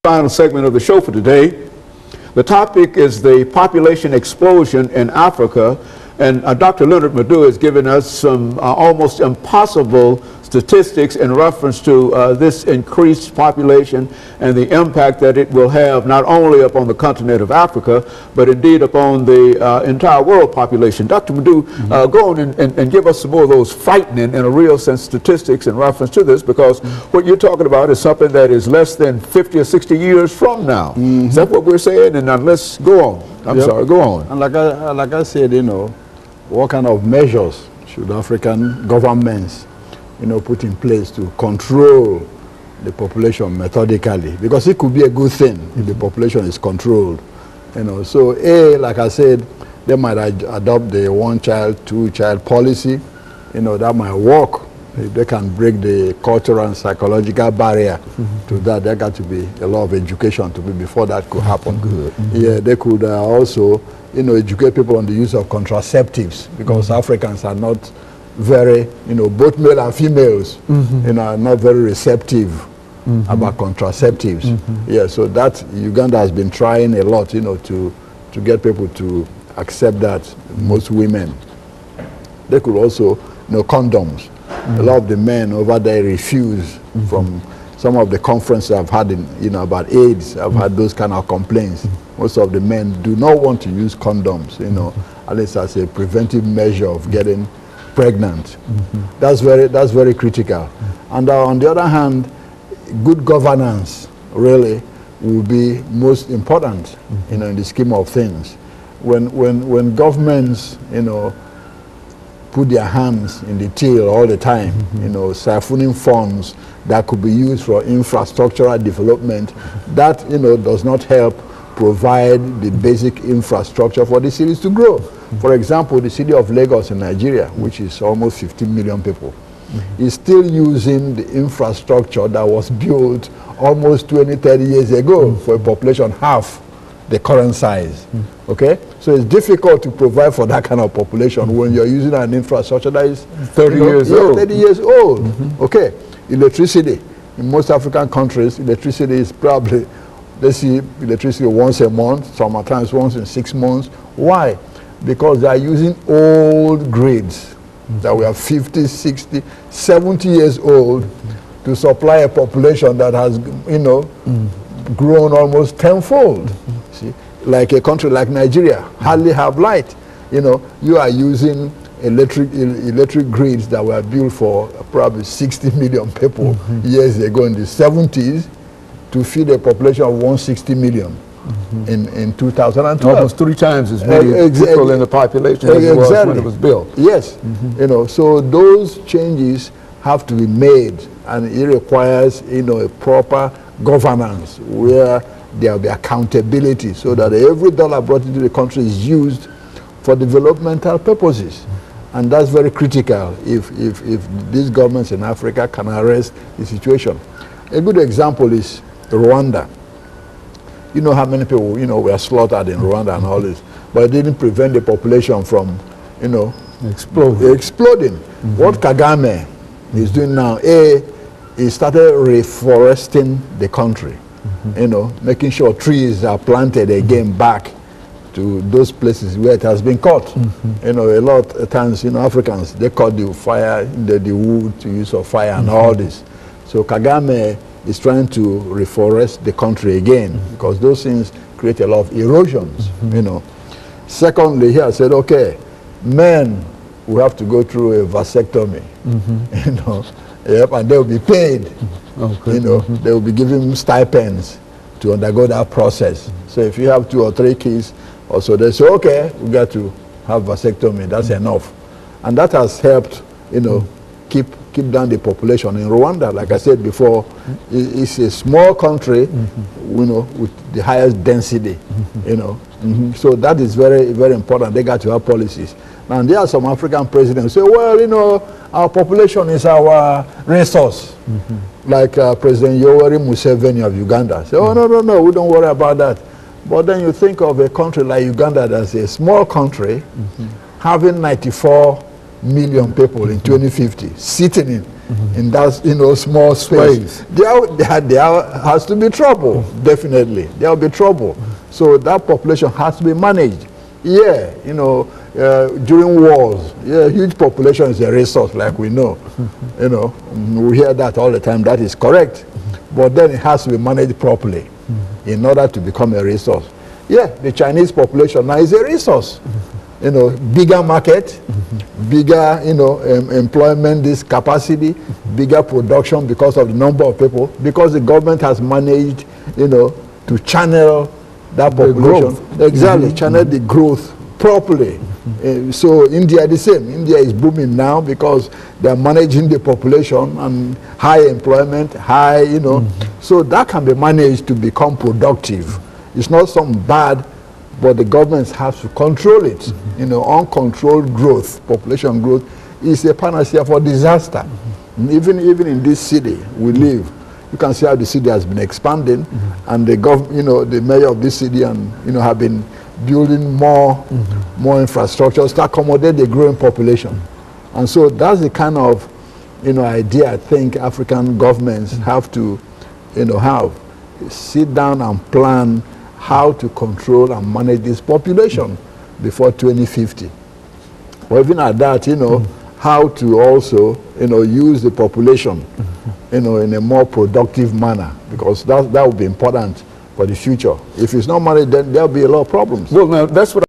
Final segment of the show for today. The topic is the population explosion in Africa, and Dr. LMadu has given us some almost impossible statistics in reference to this increased population and the impact that it will have not only upon the continent of Africa, but indeed upon the entire world population. Dr. LMadu, go on and give us some more of those frightening, in a real sense, statistics in reference to this, because what you're talking about is something that is less than 50 or 60 years from now. Is that what we're saying? And now let's go on. I'm sorry, go on. And like I said, you know, what kind of measures should African governments, you know, put in place to control the population methodically? Because it could be a good thing if the population is controlled, you know. So, like I said, they might adopt the one-child, two-child policy, you know, that might work. If they can break the cultural and psychological barrier to that, there got to be a lot of education to be before that could happen. Yeah, they could also, you know, educate people on the use of contraceptives, because Africans are not very, you know, both male and females, you know, are not very receptive about contraceptives. Yeah, so that Uganda has been trying a lot, you know, to get people to accept that. Most women, they could also, you know, condoms. A lot of the men over there refuse. From some of the conferences I've had in, you know, about AIDS, I've had those kind of complaints. Most of the men do not want to use condoms, you know, at least as a preventive measure of getting pregnant. That's very critical. And on the other hand, good governance really will be most important, you know, in the scheme of things. When governments, you know, put their hands in the till all the time, you know, siphoning funds that could be used for infrastructural development, that, you know, does not help provide the basic infrastructure for the cities to grow. For example, the city of Lagos in Nigeria, which is almost 15 million people, is still using the infrastructure that was built almost 20, 30 years ago for a population half the current size. Okay? So it's difficult to provide for that kind of population when you're using an infrastructure that is 30 years old. 30 years old. Okay. Electricity. In most African countries, electricity is probably, they see electricity once a month, sometimes once in 6 months. Why? Because they are using old grids that were 50, 60, 70 years old to supply a population that has, you know, grown almost tenfold. See, like a country like Nigeria hardly have light. You know, you are using electric grids that were built for probably 60 million people years ago in the 70s to feed a population of 160 million in 2012. Almost 3 times as many people in the population as it was when it was built. Yes, you know, so those changes have to be made, and it requires, you know, a proper governance where there will be accountability, so that every dollar brought into the country is used for developmental purposes. And that's very critical if these governments in Africa can arrest the situation. A good example is Rwanda. You know how many people, you know, were slaughtered in Rwanda and all this, but it didn't prevent the population from, you know, exploding. What Kagame is doing now, he started reforesting the country, you know, making sure trees are planted again back to those places where it has been cut. You know, a lot of times, you know, Africans, they cut the fire, the wood to use for fire and all this. So Kagame is trying to reforest the country again, because those things create a lot of erosions, you know. Secondly, he has said, okay, men will have to go through a vasectomy, you know, and they will be paid. You know, they will be given stipends to undergo that process. So if you have 2 or 3 kids, also they say, okay, we got to have vasectomy, that's enough. And that has helped, you know, keep down the population. In Rwanda, like I said before, it's a small country, you know, with the highest density, you know. So that is very, very important. They got to have policies. And there are some African presidents who say, well, you know, our population is our resource. Like President Yoweri Museveni of Uganda. Say, oh, no, we don't worry about that. But then you think of a country like Uganda that's a small country, having 94 million people in 2050, sitting in that, you know, small space, there has to be trouble, definitely. There will be trouble. So that population has to be managed. Yeah, you know, during wars, yeah, huge population is a resource, like we know. You know, we hear that all the time. That is correct. But then it has to be managed properly in order to become a resource. Yeah, the Chinese population now is a resource. You know, bigger market, bigger, you know, employment, this capacity, bigger production because of the number of people, because the government has managed, you know, to channel that population. Exactly, channel the growth properly. So India the same. India is booming now because they're managing the population and high employment, high, you know. So that can be managed to become productive. It's not something bad, but the governments have to control it. You know, uncontrolled growth, population growth, is a panacea for disaster. Even in this city we live, you can see how the city has been expanding, and the you know, the mayor of this city and, you know, have been building more infrastructure to accommodate the growing population. And so that's the kind of, you know, idea I think African governments have to, you know, have. Sit down and plan how to control and manage this population before 2050. Or even at that, you know, how to also, you know, use the population, you know, in a more productive manner, because that would be important for the future. If it's not managed, then there'll be a lot of problems. Well, now, that's what